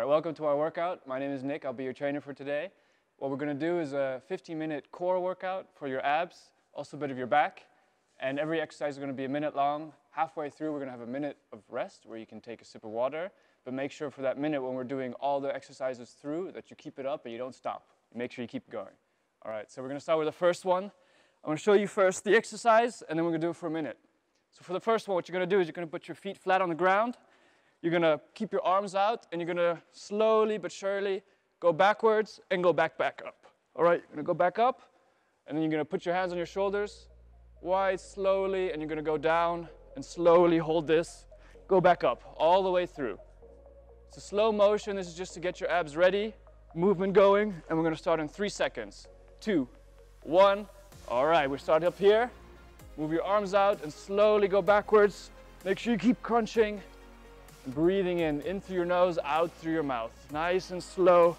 welcome to our workout. My name is Nick. I'll be your trainer for today. What we're going to do is a 15-minute core workout for your abs, also a bit of your back. And every exercise is going to be a minute long. Halfway through, we're going to have a minute of rest where you can take a sip of water. But make sure for that minute when we're doing all the exercises through that you keep it up and you don't stop. Make sure you keep going. All right, so we're going to start with the first one. I'm going to show you first the exercise, and then we're going to do it for a minute. So for the first one, what you're going to do is you're going to put your feet flat on the ground. You're going to keep your arms out, and you're going to slowly but surely go backwards and go back up. All right, you're going to go back up, and then you're going to put your hands on your shoulders, wide, slowly, and you're going to go down and slowly hold this. Go back up all the way through. It's a slow motion. This is just to get your abs ready, movement going, and we're going to start in 3 seconds. 2, 1. All right, we start up here. Move your arms out and slowly go backwards. Make sure you keep crunching. Breathing in through your nose, out through your mouth. Nice and slow.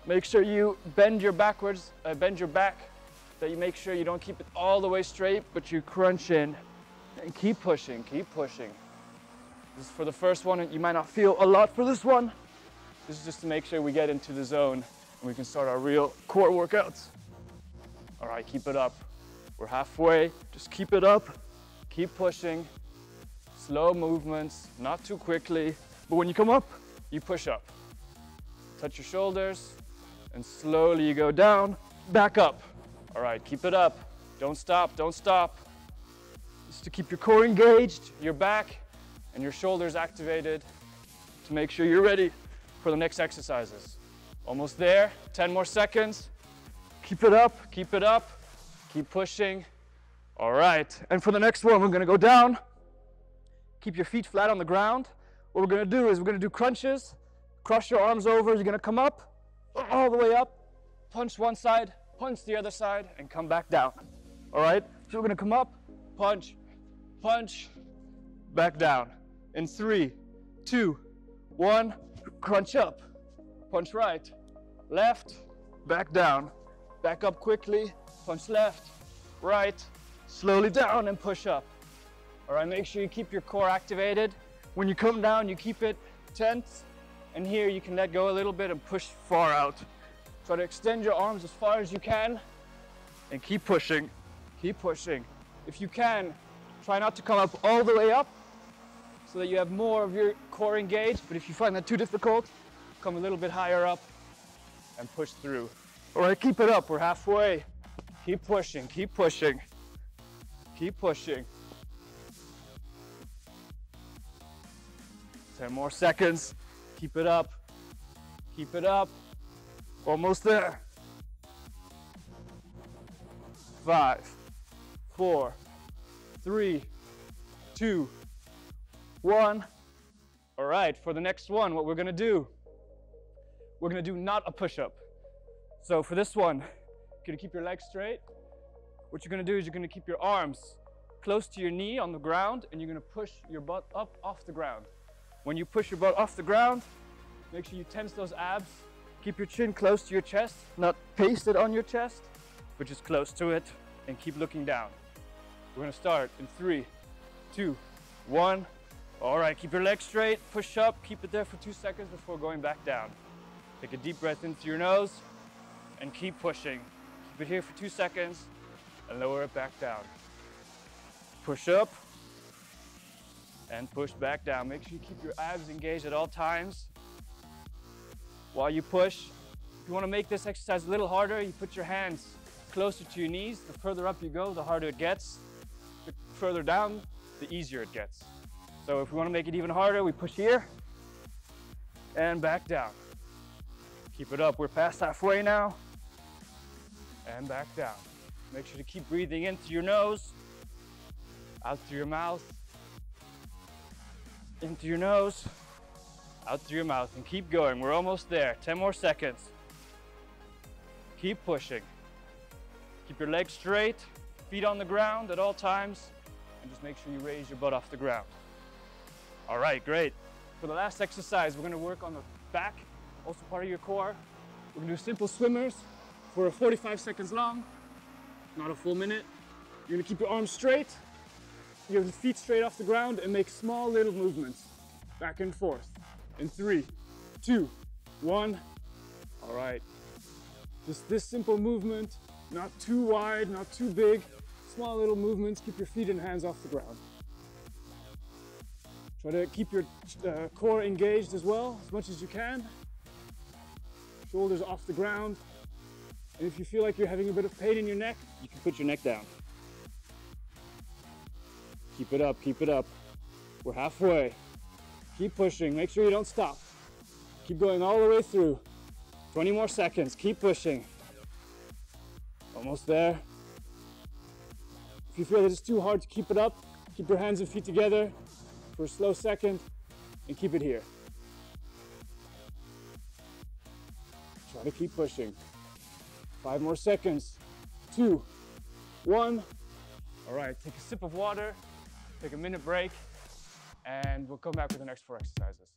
Make sure you bend your back, that you make sure you don't keep it all the way straight, but you crunch in and keep pushing, keep pushing. This is for the first one, and you might not feel a lot for this one. This is just to make sure we get into the zone and we can start our real core workouts. All right, keep it up. We're halfway, just keep it up, keep pushing. Slow movements, not too quickly, but when you come up, you push up. Touch your shoulders, and slowly you go down, back up. All right, keep it up. Don't stop, don't stop. Just to keep your core engaged, your back, and your shoulders activated to make sure you're ready for the next exercises. Almost there, 10 more seconds. Keep it up, keep it up, keep pushing. All right, and for the next one, we're gonna go down. Keep your feet flat on the ground. What we're going to do is we're going to do crunches. Cross your arms over. You're going to come up, all the way up, punch one side, punch the other side, and come back down. All right? So we're going to come up, punch, punch, back down. In 3, 2, 1, crunch up. Punch right, left, back down. Back up quickly, punch left, right, slowly down, and push up. All right, make sure you keep your core activated. When you come down, you keep it tense. And here you can let go a little bit and push far out. Try to extend your arms as far as you can and keep pushing, keep pushing. If you can, try not to come up all the way up so that you have more of your core engaged. But if you find that too difficult, come a little bit higher up and push through. All right, keep it up, we're halfway. Keep pushing, keep pushing, keep pushing. 10 more seconds. Keep it up. Keep it up. Almost there. 5, 4, 3, 2, 1. All right, for the next one, what we're going to do not a push-up. So for this one, you're going to keep your legs straight. What you're going to do is you're going to keep your arms close to your knee on the ground, and you're going to push your butt up off the ground. When you push your butt off the ground, make sure you tense those abs. Keep your chin close to your chest, not pasted on your chest, but just close to it, and keep looking down. We're gonna start in 3, 2, 1. All right, keep your legs straight, push up, keep it there for 2 seconds before going back down. Take a deep breath into your nose, and keep pushing. Keep it here for 2 seconds, and lower it back down. Push up, and push back down. Make sure you keep your abs engaged at all times while you push. If you want to make this exercise a little harder, you put your hands closer to your knees. The further up you go, the harder it gets. The further down, the easier it gets. So if we want to make it even harder, we push here and back down. Keep it up. We're past halfway now. And back down. Make sure to keep breathing in through your nose, out through your mouth. Into your nose, out through your mouth, and keep going. We're almost there. 10 more seconds. Keep pushing. Keep your legs straight, feet on the ground at all times, and just make sure you raise your butt off the ground. All right, great. For the last exercise, we're going to work on the back, also part of your core. We're going to do simple swimmers for 45 seconds long, not a full minute. You're going to keep your arms straight, your feet straight off the ground, and make small little movements back and forth. In 3, 2, 1. All right. Just this simple movement, not too wide, not too big. Small little movements, keep your feet and hands off the ground. Try to keep your core engaged as well, as much as you can. Shoulders off the ground. And if you feel like you're having a bit of pain in your neck, you can put your neck down. Keep it up, keep it up. We're halfway. Keep pushing, make sure you don't stop. Keep going all the way through. 20 more seconds, keep pushing. Almost there. If you feel that it's too hard to keep it up, keep your hands and feet together for a slow second and keep it here. Try to keep pushing. 5 more seconds. 2, 1. All right, take a sip of water, take a minute break, and we'll come back with the next 4 exercises.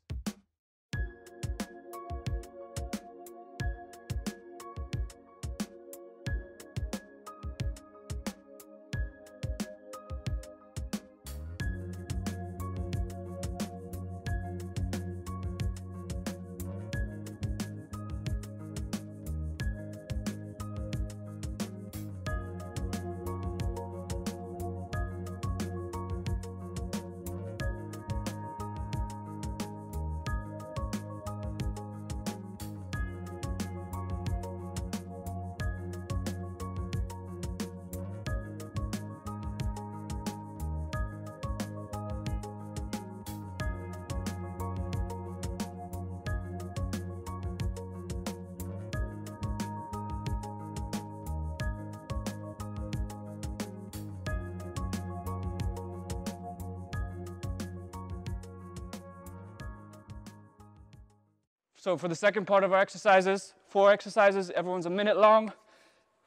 So for the second part of our exercises, 4 exercises, everyone's a minute long.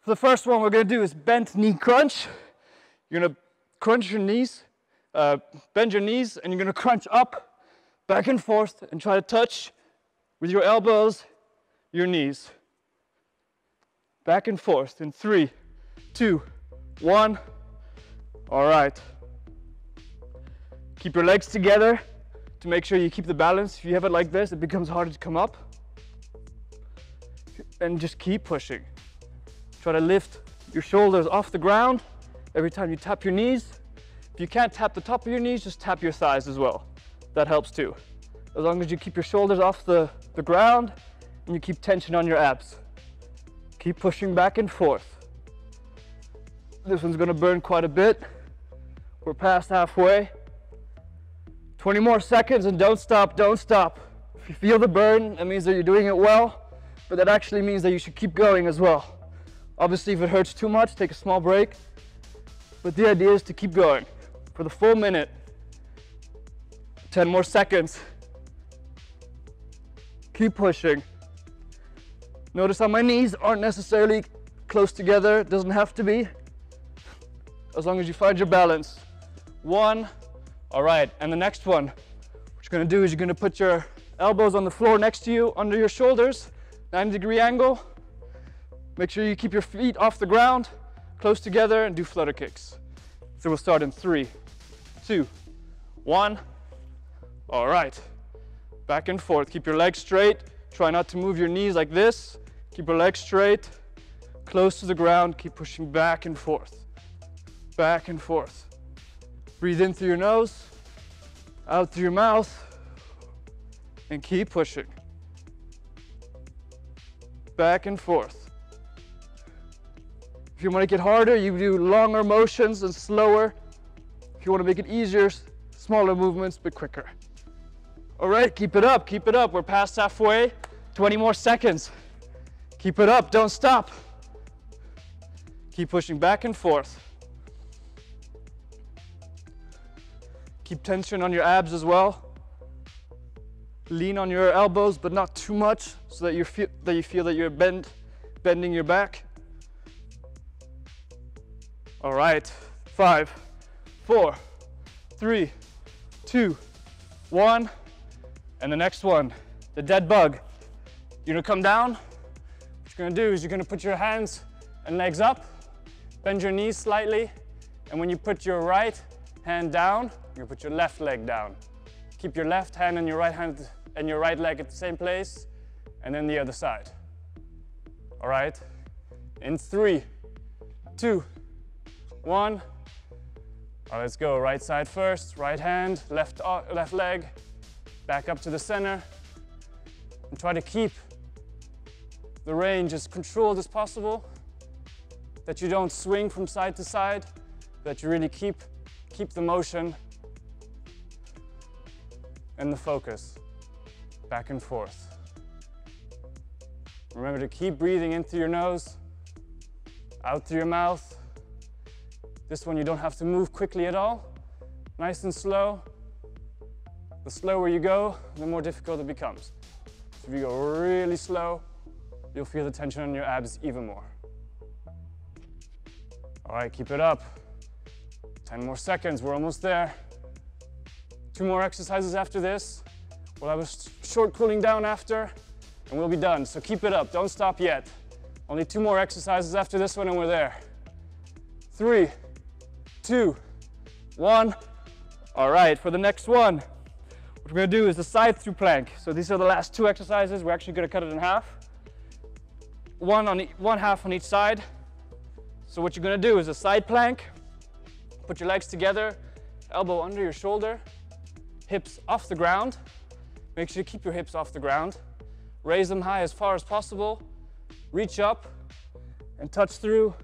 For the first one, we're going to do is bent knee crunch. You're going to crunch your knees, bend your knees, and you're going to crunch up, back and forth, and try to touch with your elbows, your knees. Back and forth in 3, 2, 1. All right. Keep your legs together to make sure you keep the balance. If you have it like this, it becomes harder to come up. And just keep pushing. Try to lift your shoulders off the ground every time you tap your knees. If you can't tap the top of your knees, just tap your thighs as well. That helps too. As long as you keep your shoulders off the ground and you keep tension on your abs. Keep pushing back and forth. This one's gonna burn quite a bit. We're past halfway. 20 more seconds and don't stop, don't stop. If you feel the burn, that means that you're doing it well, but that actually means that you should keep going as well. Obviously, if it hurts too much, take a small break. But the idea is to keep going for the full minute. 10 more seconds. Keep pushing. Notice how my knees aren't necessarily close together. It doesn't have to be, as long as you find your balance. 1. All right, and the next one, what you're gonna do is you're gonna put your elbows on the floor next to you, under your shoulders, 90-degree angle. Make sure you keep your feet off the ground, close together, and do flutter kicks. So we'll start in 3, 2, 1. All right, back and forth. Keep your legs straight. Try not to move your knees like this. Keep your legs straight, close to the ground. Keep pushing back and forth, back and forth. Breathe in through your nose, out through your mouth, and keep pushing. Back and forth. If you want to make it harder, you do longer motions and slower. If you want to make it easier, smaller movements, but quicker. All right, keep it up, keep it up. We're past halfway. 20 more seconds. Keep it up, don't stop. Keep pushing back and forth. Keep tension on your abs as well. Lean on your elbows, but not too much, so that you feel that you're bending your back. All right, 5, 4, 3, 2, 1. And the next one, the dead bug. You're gonna come down. What you're gonna do is you're gonna put your hands and legs up, bend your knees slightly, and when you put your right hand down, you're gonna put your left leg down. Keep your left hand and your right leg at the same place, and then the other side. All right, in 3, 2, 1. All right, let's go. Right side first, right hand, left leg, back up to the center, and try to keep the range as controlled as possible, that you don't swing from side to side, that you really keep the motion and the focus back and forth. Remember to keep breathing in through your nose, out through your mouth. This one you don't have to move quickly at all. Nice and slow. The slower you go, the more difficult it becomes. So if you go really slow, you'll feel the tension on your abs even more. All right, keep it up. 10 more seconds, we're almost there. 2 more exercises after this. We'll have a short cooling down after, and we'll be done. So keep it up, don't stop yet. Only 2 more exercises after this one and we're there. 3, 2, 1. All right, for the next one, what we're gonna do is the side through plank. So these are the last 2 exercises. We're actually gonna cut it in half. One half on each side. So what you're gonna do is a side plank. Put your legs together, elbow under your shoulder, hips off the ground. Make sure you keep your hips off the ground. Raise them high as far as possible. Reach up and touch through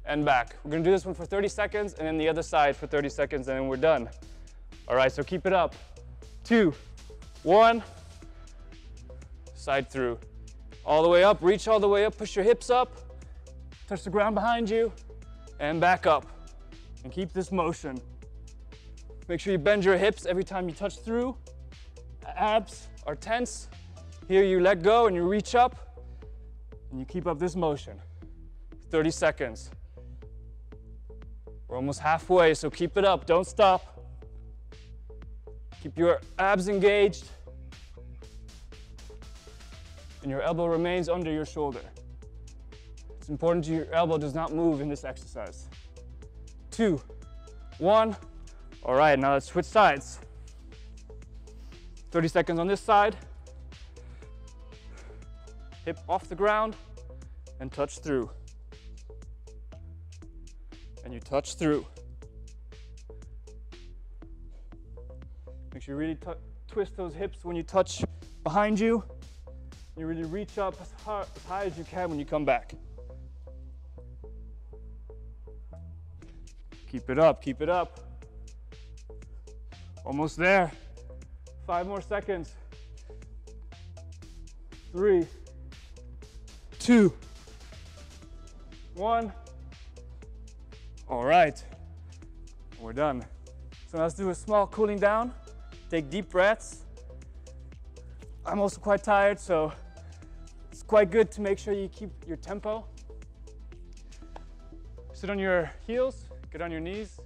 and back. We're gonna do this one for 30 seconds and then the other side for 30 seconds and then we're done. All right, so keep it up. 2, 1, side through. All the way up, reach all the way up, push your hips up, touch the ground behind you, and back up. And keep this motion. Make sure you bend your hips every time you touch through. Abs are tense. Here you let go and you reach up, and you keep up this motion. 30 seconds. We're almost halfway, so keep it up, don't stop. Keep your abs engaged, and your elbow remains under your shoulder. It's important your elbow does not move in this exercise. 2, 1. All right, now let's switch sides. 30 seconds on this side. Hip off the ground and touch through. And you touch through. Make sure you really twist those hips when you touch behind you. You really reach up as high as you can when you come back. Keep it up, keep it up. Almost there. 5 more seconds. 3, 2, 1. All right, we're done. So let's do a small cooling down. Take deep breaths. I'm also quite tired, so it's quite good to make sure you keep your tempo. Sit on your heels, get on your knees,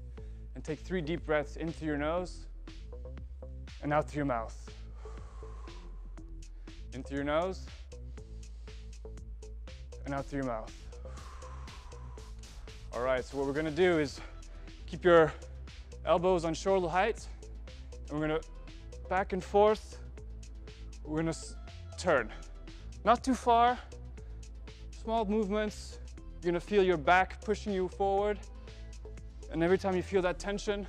and take 3 deep breaths in through your nose and out through your mouth. In through your nose and out through your mouth. All right, so what we're gonna do is keep your elbows on shoulder height, and we're gonna back and forth. We're gonna turn. Not too far, small movements. You're gonna feel your back pushing you forward. And every time you feel that tension,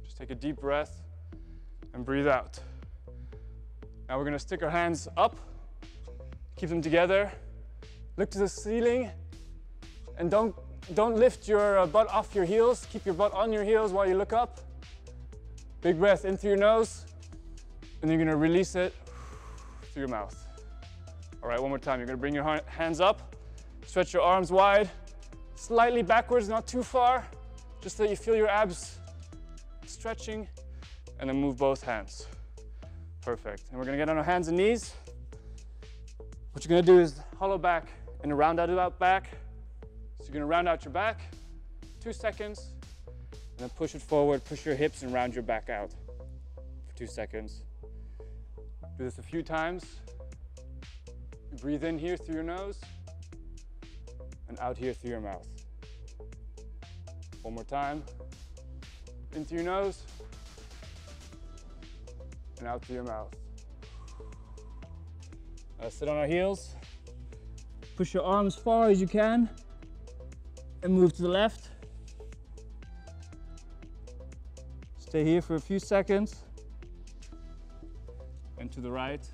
just take a deep breath and breathe out. Now we're gonna stick our hands up, keep them together, look to the ceiling, and don't lift your butt off your heels. Keep your butt on your heels while you look up. Big breath in through your nose, and then you're gonna release it through your mouth. All right, one more time. You're gonna bring your hands up, stretch your arms wide, slightly backwards, not too far, just so you feel your abs stretching, and then move both hands. Perfect. And we're gonna get on our hands and knees. What you're gonna do is hollow back and a round out back. So you're gonna round out your back, 2 seconds, and then push it forward, push your hips and round your back out for 2 seconds. Do this a few times. You breathe in here through your nose and out here through your mouth. One more time. In through your nose and out through your mouth. Sit on our heels. Push your arm as far as you can and move to the left. Stay here for a few seconds. And to the right.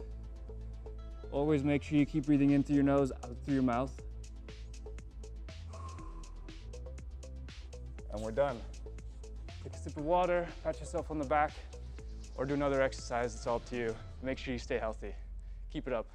Always make sure you keep breathing in through your nose, out through your mouth. And we're done. Take a sip of water, pat yourself on the back, or do another exercise. It's all up to you. Make sure you stay healthy. Keep it up.